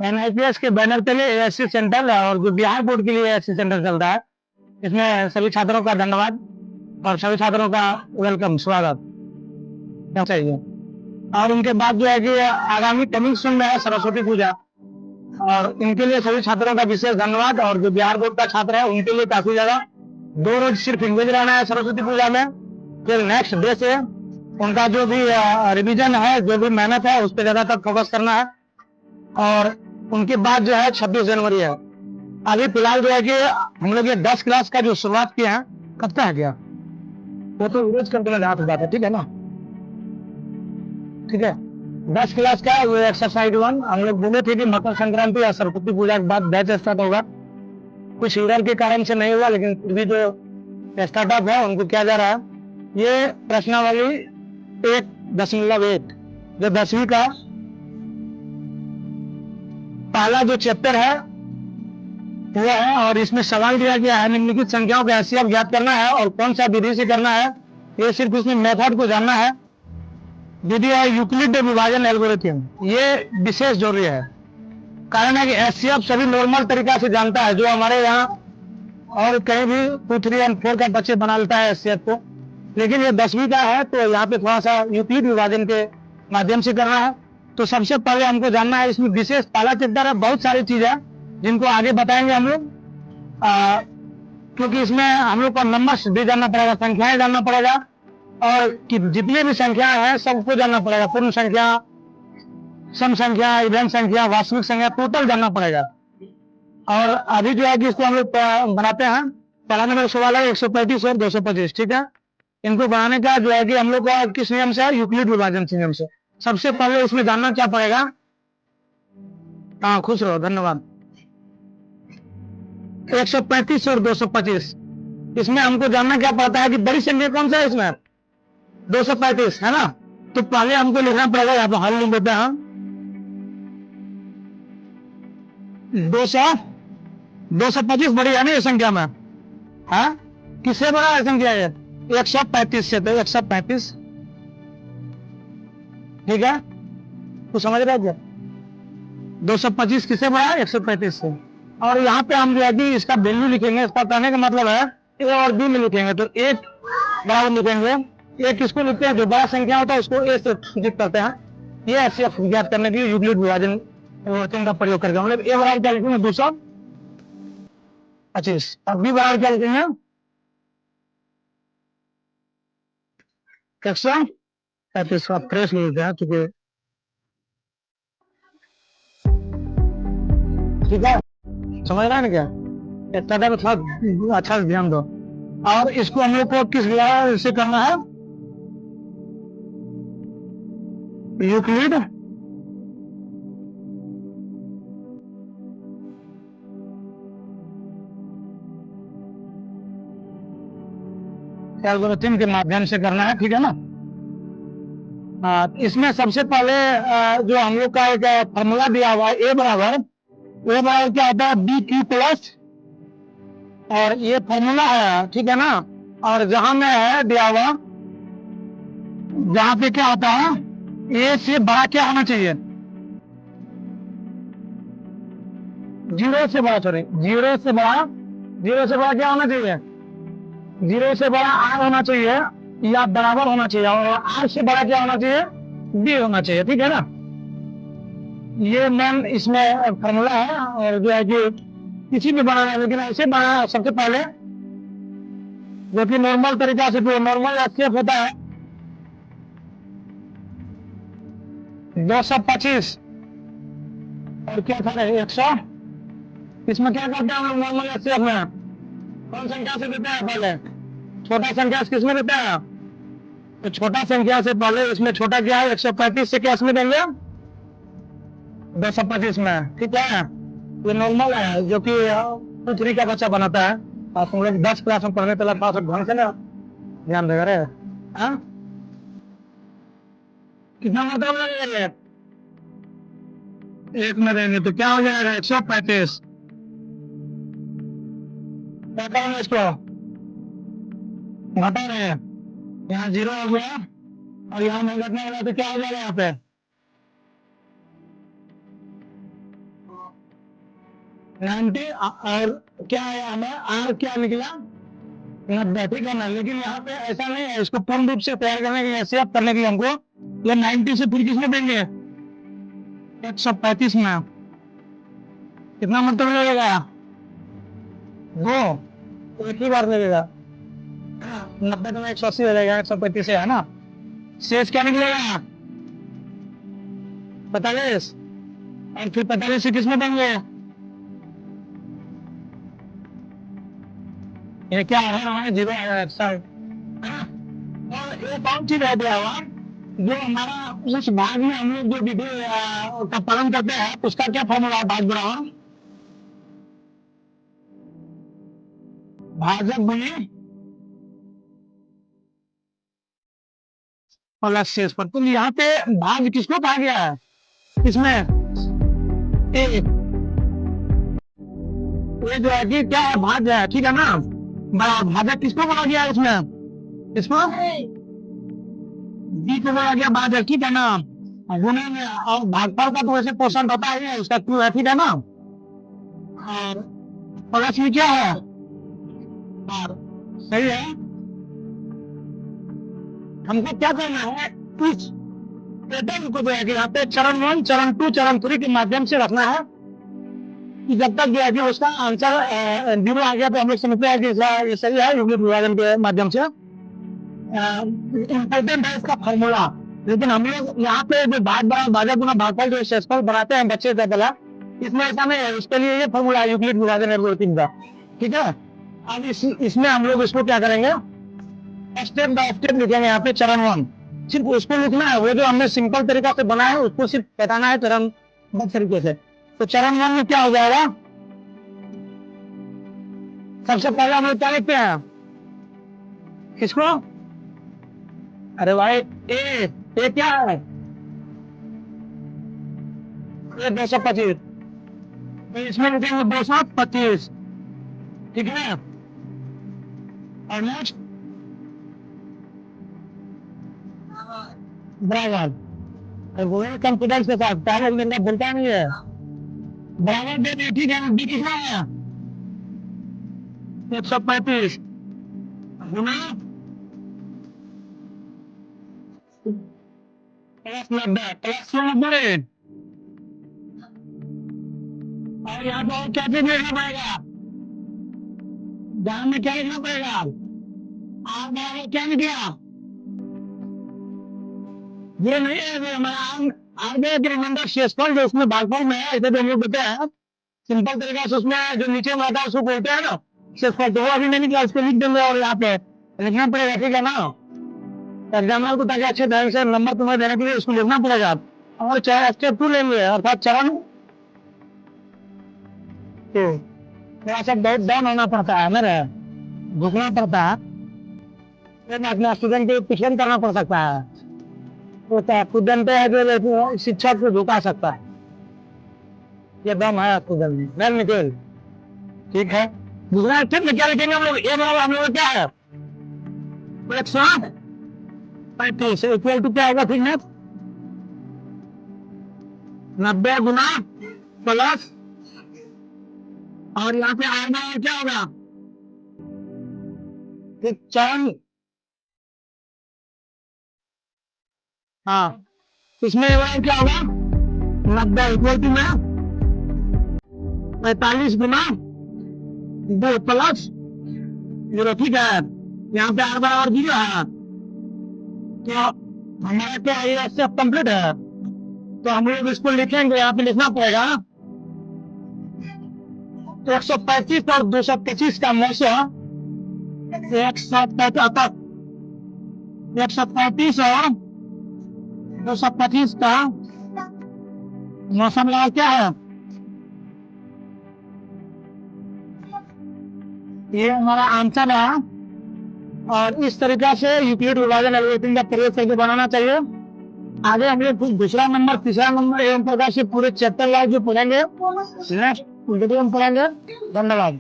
एनआईपीएस के बैनर के लिए एएससी सेंटर और बिहार बोर्ड के लिए एएससी सेंटर चल रहा है। इसमें सभी छात्रों का धन्यवाद और सभी छात्रों का वेलकम, स्वागत चाहिए। और उनके बाद जो है कि आगामी कमिंग सून में है सरस्वती पूजा, और इनके लिए सभी छात्रों का विशेष धन्यवाद। और जो बिहार बोर्ड का छात्र है उनके लिए काफी ज्यादा 2 रोज सिर्फ इंग्लिश रहना है सरस्वती पूजा में। फिर नेक्स्ट डे से उनका जो भी रिवीजन है, जो भी मेहनत है, उस पर ज्यादातर फोकस करना है। और उनके बाद जो है 26 जनवरी है। अभी फिलहाल जो है कि हम लोग ये 10 क्लास का जो शुरुआत किया है, कब तक है क्या वो तो रोज कंटिन्यू जहाँ बात है, ठीक है ना, ठीक है। 10 क्लास का वो एक्सरसाइज 1 हम लोग बोले थे कि मकर संक्रांति या सरस्वती पूजा के बाद बैच स्टार्ट होगा। कुछ इधर के कारण से नहीं हुआ, लेकिन फिर भी जो स्टार्टअप है उनको किया जा रहा है। ये प्रश्नावली 1.8 जो 10वीं का पहला जो चैप्टर है वो है, और इसमें सवाल दिया गया है निम्नलिखित संख्याओं का एचसीएफ ज्ञात करना है और कौन सा विधि से करना है। ये सिर्फ इसमें मेथड को जानना है। विधि है यूक्लिड विभाजन एल्गोरिथम। ये विशेष जरूरी है, कारण है कि एचसीएफ सभी नॉर्मल तरीका से जानता है, जो हमारे यहाँ और कहीं भी 2, 3 और 4 का बच्चे बना लेता है एचसीएफ को, लेकिन ये 10वीं का है तो यहाँ पे थोड़ा सा यूक्लिड विभाजन के माध्यम से करना है। तो सबसे पहले हमको जानना है, इसमें विशेष पहला चैप्टर है, बहुत सारी चीजें हैं जिनको आगे बताएंगे हम लोग, क्योंकि इसमें हम लोग को नंबर्स भी जानना पड़ेगा, संख्याएं जानना पड़ेगा, और कि जितने भी संख्या है सबको जानना पड़ेगा। पूर्ण संख्या, सम संख्या, इवेंट संख्या, वास्तविक संख्या, टोटल जानना पड़ेगा। और अभी जो है कि इसको हम लोग बनाते हैं। पहला नंबर सवाल है 135 और 225, ठीक है। इनको बनाने का जो है कि हम लोग को किस नियम से, यूक्लिड विभाजन नियम से। सबसे पहले इसमें जानना क्या पड़ेगा। हाँ, खुश रहो, धन्यवाद। 135 और 225, इसमें हमको जानना क्या पड़ता है कि बड़ी संख्या कौन सा है इसमें, 235 है ना। तो पहले हमको लिखना पड़ेगा, यहाँ पर हल लिख देते हैं। 225 बड़ी है ना ये संख्या में, हाँ, किससे बड़ा है संख्या ये, 135 से। तो 135, ठीक है, तो समझ रहे क्या, 225 किससे बड़ा है, 135 से। और यहाँ पे हम जो है कि इसका वैल्यू लिखेंगे, इसका कहने का मतलब है ए और बी में लिखेंगे। तो एक बराबर लिखेंगे, ए किसको लिखते हैं, जो बड़ा संख्या होता है उसको ए से सूचित करते हैं। ये ऐसे ज्ञात करने के लिए यूक्लिड विभाजन का प्रयोग करके हम लोग ए बराबर क्या लिखेंगे, 225, और बी बराबर क्या लिखेंगे, 135 का फ्रेश लिखते हैं, ठीक है, ठीक है, समझ रहा है ना क्या। इतना थोड़ा अच्छा से ध्यान दो। और इसको हम लोग को किस व्यवहार से करना है, यूक्लिड एल्गोरिथम के माध्यम से करना है, ठीक है ना। इसमें सबसे पहले जो हम लोग का एक फॉर्मूला दिया हुआ है, ए बराबर क्या होता है, बी क्यू प्लस, और ये फॉर्मूला है, ठीक है ना। और जहां में है दिया हुआ, जहां पे क्या होता है, ए से बड़ा क्या होना चाहिए, जीरो से बड़ा, सॉरी, जीरो से बड़ा क्या होना चाहिए, जीरो से बड़ा आर होना चाहिए या बराबर होना चाहिए, और आर से बड़ा क्या होना चाहिए, बी होना चाहिए, ठीक है ना। ये मेन इसमें फॉर्मूला है। और जो है कि किसी भी बनाना है, लेकिन ऐसे बनाना सबसे पहले, जो कि नॉर्मल तरीका से, जो नॉर्मल एस्केप होता है, 225 और क्या था 100, इसमें क्या करते हैं हम लोग नॉर्मल एस्केप में, कौन संख्या से देते हैं पहले, छोटा संख्या से किसमें देते हैं, तो छोटा संख्या से पहले इसमें छोटा क्या है, 135 से क्या इसमें देंगे, 225 में, ठीक है। ये नॉर्मल है, जो कि पृथ्वी का बच्चा बनाता है। आप लोग 10 क्लास में पढ़ने पहले पास ढंग से ना ध्यान देगा रे, हाँ, कितना मतलब लगेगा, एक में देंगे तो क्या हो जाएगा, 135, क्या करेंगे इसको, घटा रहे हैं, यहाँ 0 हो गया, और यहाँ नहीं घटने वाला तो क्या हो जाएगा, यहाँ पे 90 और क्या है हमें आर क्या निकला 90, ठीक है ना। लेकिन यहाँ पे ऐसा नहीं है, इसको पूर्ण रूप से तैयार करने के लिए सेव करने के लिए हमको ये 90 से फिर किसमें देंगे 135 में कितना मतलब लगेगा 2 तो एक ही बार लगेगा 90 में 180 हो जाएगा 135 से है ना। शेष क्या निकलेगा 45 और फिर 45 से किसमें देंगे ये क्या है हमारे 0 सर। और एक और चीज रह गया हुआ जो हमारा उस भाग में हम लोग जो विधि का पालन करते हैं उसका क्या फॉर्मूला है भाग बराबर भाजक बने प्लस शेष पर। तुम यहाँ पे भाग किसको कहा गया है इसमें ए ये जो है कि क्या है भाग है ठीक है ना। भाजक किसको बोला गया है इसमें इसमें बी को बोला गया भाजक ठीक है ना। गुणे में और भागफल का तो वैसे क्वेश्चन होता है उसका क्यों है ठीक है ना। और प्लस में क्या है और सही है। हमको क्या करना है इस पैटर्न को जो है कि यहाँ पे चरण 1 चरण 2 चरण 3 के माध्यम से रखना है कि जब तक जो है कि उसका आंसर 0 आ गया तो हम लोग समझते हैं कि ये सही है युग्मित विभाजन के माध्यम से इम्पोर्टेंट है इसका फॉर्मूला। लेकिन हम लोग यहाँ पे जो भाजक गुना भागफल जो शेषफल बनाते हैं बच्चे से पहला इसमें ऐसा नहीं है उसके लिए ये फॉर्मूला है यूक्लिड विभाजन एल्गोरिथम का ठीक है। अब इसमें हम लोग इसको क्या करेंगे स्टेप बाय स्टेप लिखेंगे यहाँ पे चरण 1 सिर्फ उसको लिखना है वो जो हमने सिंपल तरीका से बनाया है उसको सिर्फ बताना है चरणबद्ध तरीके से। तो चरण 1 में क्या हो जाएगा सबसे पहले हम लोग क्या लिखते हैं किसको अरे भाई ए क्या है ये 225 तो इसमें लिखेंगे 225 ठीक है। और नेक्स्ट बराबर वो कॉन्फिडेंस के साथ पहले मिलना भूलता नहीं है बराबर दे दिया ठीक है। बी कितना है 135 गुना प्लस 90 प्लस 90 और यहाँ पे और क्या चीज लिखना पड़ेगा ध्यान में क्या लिखना पड़ेगा आप बराबर क्या निकला ये नहीं है कि हमारा आगे के रिमाइंडर शेषफल जो उसमें भागफल में है इसे जो हम लोग देते हैं सिंपल तरीका से उसमें जो नीचे में आता है उसको बोलते हैं ना शेषफल तो वो अभी नहीं निकला उसको लिख देंगे और यहाँ पे लिखना पड़ेगा ठीक है ना। एग्जाम्पल को ताकि अच्छे ढंग से नंबर तुम्हें देने के लिए उसको लिखना पड़ेगा और चाहे स्टेप 2 लेंगे अर्थात चरण तो थोड़ा सा डाउन होना पड़ता है मेरे झुकना पड़ता है अपने स्टूडेंट को पिछन करना पड़ सकता है होता है स्टूडेंट है जो शिक्षक को झुका सकता है ये दम है स्टूडेंट में वेल निकल ठीक है। दूसरा स्टेप में क्या लिखेंगे हम लोग ये बराबर हम लोग क्या है 135 इक्वल टू क्या होगा ठीक है 90 गुना प्लस और यहाँ पे आना क्या होगा चरण हाँ इसमें क्या होगा 90 इक्वल टू में 45 गुना 2 प्लस 0 ठीक है। यहाँ पे आर बराबर 0 है तो हमारा क्या ये स्टेप कंप्लीट है तो हम लोग इसको लिखेंगे यहाँ पे लिखना पड़ेगा 135 और 225 का मौसम 135 और 225 का मौसम लगा क्या है ये हमारा आंसर है। और इस तरीका से यूक्लिड विभाजन एल्गोरिथम का प्रयोग करके बनाना चाहिए। आगे हम लोग दूसरा नंबर तीसरा नंबर एवं प्रकार से पूरे चैप्टर वाइज जो पढ़ेंगे नेक्स्ट वीडियो में पढ़ेंगे। धन्यवाद।